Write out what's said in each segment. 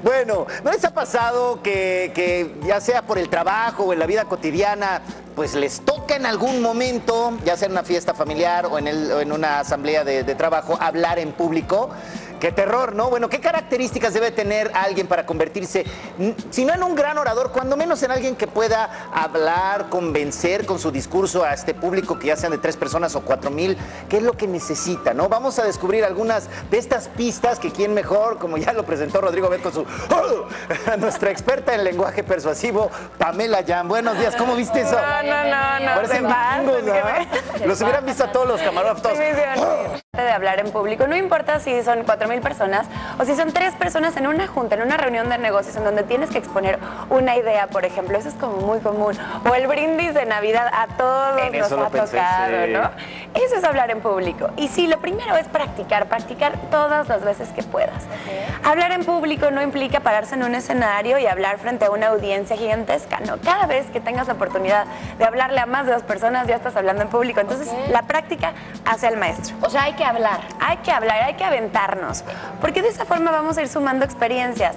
Bueno, ¿no les ha pasado que ya sea por el trabajo o en la vida cotidiana, pues les toca en algún momento, ya sea en una fiesta familiar o en una asamblea de trabajo, hablar en público? ¡Qué terror!, ¿no? Bueno, ¿qué características debe tener alguien para convertirse, si no en un gran orador, cuando menos en alguien que pueda hablar, convencer con su discurso a este público, que ya sean de 3 personas o 4,000? ¿Qué es lo que necesita, no? Vamos a descubrir algunas de estas pistas que quién mejor, como ya lo presentó Rodrigo Bet con su... nuestra experta en lenguaje persuasivo, Pamela Yan. Buenos días, ¿cómo viste eso? No. Parecen vikingos, ¿no? Los hubieran visto a todos los camarógrafos. Todos. De hablar en público, no importa si son 4,000 personas o si son 3 personas en una junta, en una reunión de negocios en donde tienes que exponer una idea, por ejemplo, eso es como muy común, o el brindis de Navidad, a todos nos ha tocado, sí, ¿no? Eso es hablar en público. Y sí, lo primero es practicar todas las veces que puedas. Hablar en público no implica pararse en un escenario y hablar frente a una audiencia gigantesca, ¿no? Cada vez que tengas la oportunidad de hablarle a más de 2 personas, ya estás hablando en público. Entonces, la práctica hace al maestro. O sea, hay que hablar, hay que aventarnos, porque de esa forma vamos a ir sumando experiencias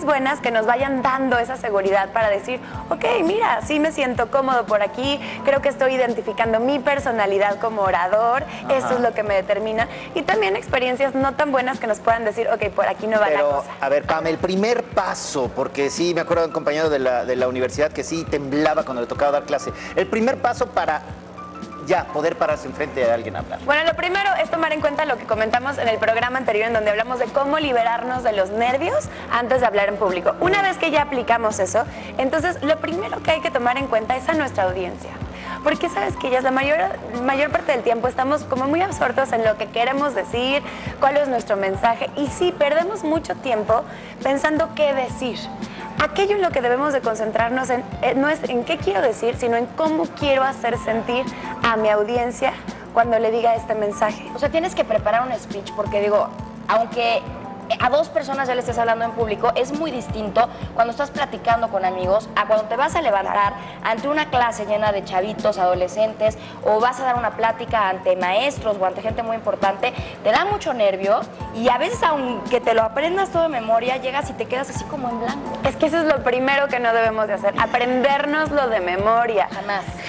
buenas que nos vayan dando esa seguridad para decir, ok, mira, sí me siento cómodo por aquí, creo que estoy identificando mi personalidad como orador, esto es lo que me determina, y también experiencias no tan buenas que nos puedan decir, ok, por aquí no va la cosa. A ver, Pam, el primer paso, porque sí, me acuerdo de un compañero de la universidad que sí temblaba cuando le tocaba dar clase, el primer paso para ya poder pararse enfrente de alguien a hablar. Bueno, lo primero es tomar en cuenta lo que comentamos en el programa anterior, en donde hablamos de cómo liberarnos de los nervios antes de hablar en público. Una vez que ya aplicamos eso, entonces lo primero que hay que tomar en cuenta es a nuestra audiencia. Porque sabes que ya la mayor parte del tiempo estamos como muy absortos en lo que queremos decir, cuál es nuestro mensaje, y sí, perdemos mucho tiempo pensando qué decir. Aquello en lo que debemos de concentrarnos no es en qué quiero decir, sino en cómo quiero hacer sentir a mi audiencia cuando le diga este mensaje. O sea, tienes que preparar un speech, porque digo, aunque a 2 personas ya le estés hablando en público, es muy distinto cuando estás platicando con amigos a cuando te vas a levantar ante una clase llena de chavitos, adolescentes, o vas a dar una plática ante maestros o ante gente muy importante. Te da mucho nervio y a veces, aunque te lo aprendas todo de memoria, llegas y te quedas así como en blanco. Es que eso es lo primero que no debemos de hacer, aprendérnoslo de memoria.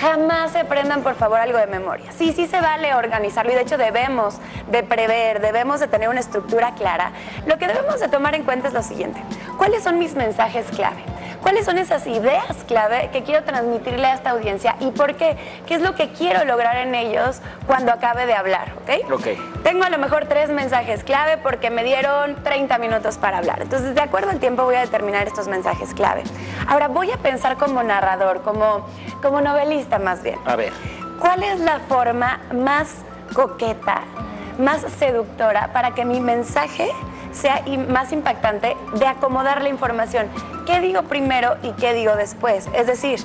Jamás se aprendan, por favor, algo de memoria. Sí se vale organizarlo, y de hecho debemos de prever, debemos de tener una estructura clara. Lo que debemos de tomar en cuenta es lo siguiente: ¿cuáles son mis mensajes clave? ¿Cuáles son esas ideas clave que quiero transmitirle a esta audiencia y por qué? ¿Qué es lo que quiero lograr en ellos cuando acabe de hablar? ¿Ok? Tengo a lo mejor 3 mensajes clave porque me dieron 30 minutos para hablar. Entonces, de acuerdo al tiempo, voy a determinar estos mensajes clave. Ahora, voy a pensar como narrador, como novelista más bien. A ver. ¿Cuál es la forma más coqueta, más seductora para que mi mensaje sea más impactante de acomodar la información? ¿Qué digo primero y qué digo después? Es decir,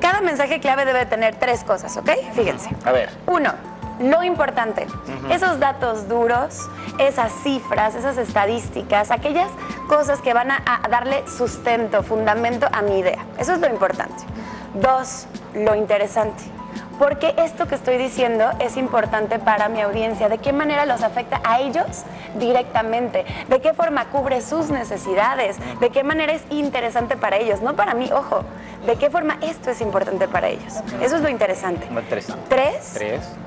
cada mensaje clave debe tener 3 cosas, ¿ok? Fíjense. A ver. 1, lo importante. Esos datos duros, esas cifras, esas estadísticas, aquellas cosas que van a darle sustento, fundamento a mi idea. Eso es lo importante. 2, lo interesante. Porque esto que estoy diciendo es importante para mi audiencia. ¿De qué manera los afecta a ellos directamente? ¿De qué forma cubre sus necesidades? ¿De qué manera es interesante para ellos? No para mí, ojo. ¿De qué forma esto es importante para ellos? Eso es lo interesante. 3,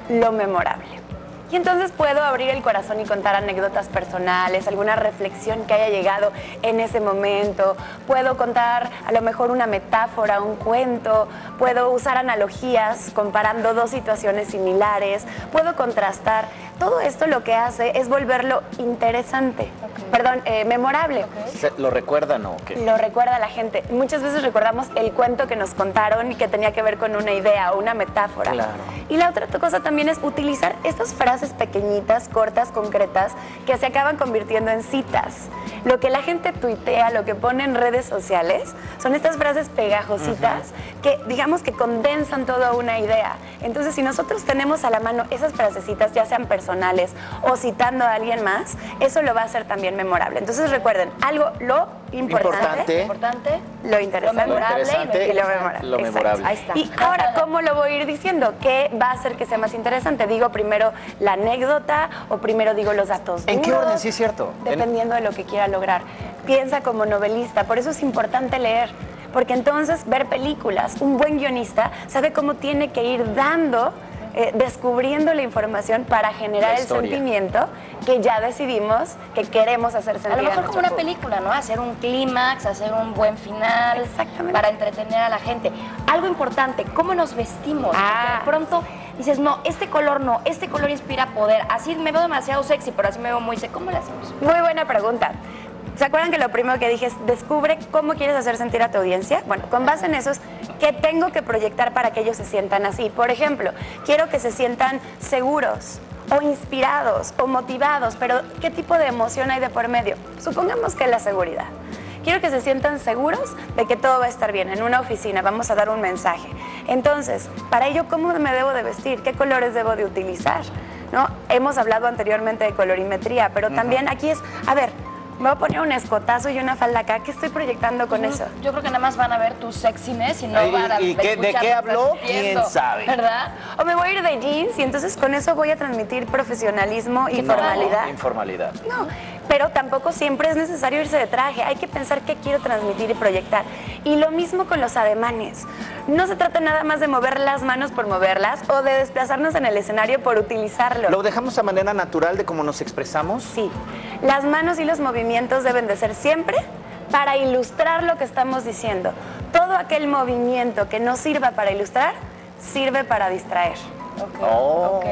lo memorable. Y entonces puedo abrir el corazón y contar anécdotas personales, alguna reflexión que haya llegado en ese momento. Puedo contar a lo mejor una metáfora, un cuento. Puedo usar analogías comparando 2 situaciones similares. Puedo contrastar. Todo esto lo que hace es volverlo interesante. Perdón, memorable. ¿Lo recuerdan o qué? Lo recuerda la gente. Muchas veces recordamos el cuento que nos contaron y que tenía que ver con una idea o una metáfora. Claro. Y la otra cosa también es utilizar estas frases pequeñitas, cortas, concretas, que se acaban convirtiendo en citas. Lo que la gente tuitea, lo que pone en redes sociales, son estas frases pegajositas que, digamos, que condensan toda una idea. Entonces, si nosotros tenemos a la mano esas frasecitas, ya sean personales o citando a alguien más, eso lo va a hacer también memorable. Entonces, recuerden, lo importante, lo interesante, y lo memorable. Lo memorable. Ahí está. Y ahora, ¿cómo lo voy a ir diciendo? ¿Qué va a hacer que sea más interesante? ¿Digo primero la anécdota o primero digo los datos duros? ¿En qué orden? Sí, es cierto. Dependiendo de lo que quiera lograr. piensa como novelista, por eso es importante leer. Porque entonces ver películas, un buen guionista sabe cómo tiene que ir dando, descubriendo la información para generar el sentimiento que ya decidimos que queremos hacer sentir. A lo mejor como una público. película, ¿no? Hacer un clímax, hacer un buen final. Exactamente. Para entretener a la gente. Algo importante, ¿cómo nos vestimos? Porque de pronto dices, no, este color inspira poder. Así me veo demasiado sexy, pero así me veo muy sexy. ¿Cómo le hacemos? Muy buena pregunta. ¿Se acuerdan que lo primero que dije es descubre cómo quieres hacer sentir a tu audiencia? Bueno, con base en eso es qué tengo que proyectar para que ellos se sientan así. Por ejemplo, quiero que se sientan seguros o inspirados o motivados, pero ¿qué tipo de emoción hay de por medio? Supongamos que la seguridad. Quiero que se sientan seguros de que todo va a estar bien. En una oficina vamos a dar un mensaje. Entonces, para ello, ¿cómo me debo de vestir? ¿Qué colores debo de utilizar? ¿No? Hemos hablado anteriormente de colorimetría, pero también aquí es, a ver, me voy a poner un escotazo y una falda acá. ¿Qué estoy proyectando con eso? Yo creo que nada más van a ver tu sexiness y no van a ¿Y escuchar de qué habló? ¿Quién sabe? ¿Verdad? O me voy a ir de jeans y entonces con eso voy a transmitir profesionalismo y formalidad. Informalidad. No, pero tampoco siempre es necesario irse de traje. Hay que pensar qué quiero transmitir y proyectar. Y lo mismo con los ademanes. No se trata nada más de mover las manos por moverlas o de desplazarnos en el escenario por utilizarlo. ¿Lo dejamos a manera natural de cómo nos expresamos? Sí, las manos y los movimientos deben de ser siempre para ilustrar lo que estamos diciendo. Todo aquel movimiento que no sirva para ilustrar, sirve para distraer. Ok.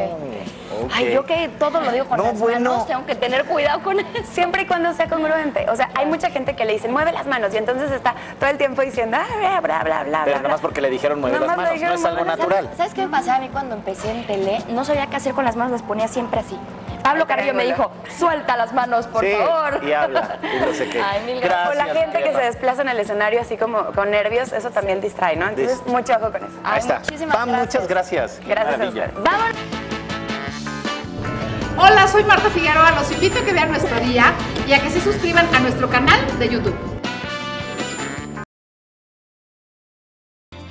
Ay, yo que todo lo digo con las manos, tengo que tener cuidado con eso. Siempre y cuando sea congruente. O sea, hay mucha gente que le dicen, mueve las manos, y entonces está todo el tiempo diciendo, bla, bla, bla, bla. Pero bla, nada más porque le dijeron mueve Nada las más le manos, no dijeron es algo mueve las natural. ¿Sabes qué me pasaba a mí cuando empecé en tele? No sabía qué hacer con las manos, las ponía siempre así. Pablo Carrillo me dijo, suelta las manos, por favor. Y habla, y no sé qué. Ay, mil Gracias, O la gente que Diana. se desplaza en el escenario así como con nervios, eso también distrae, ¿no? Entonces, mucho ojo con eso. Ahí está. Muchísimas Pam, gracias. muchas gracias. Qué Gracias a maravilla. ustedes. Vámonos. Hola, soy Marta Figueroa. Los invito a que vean nuestro día y a que se suscriban a nuestro canal de YouTube.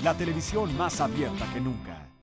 La televisión más abierta que nunca.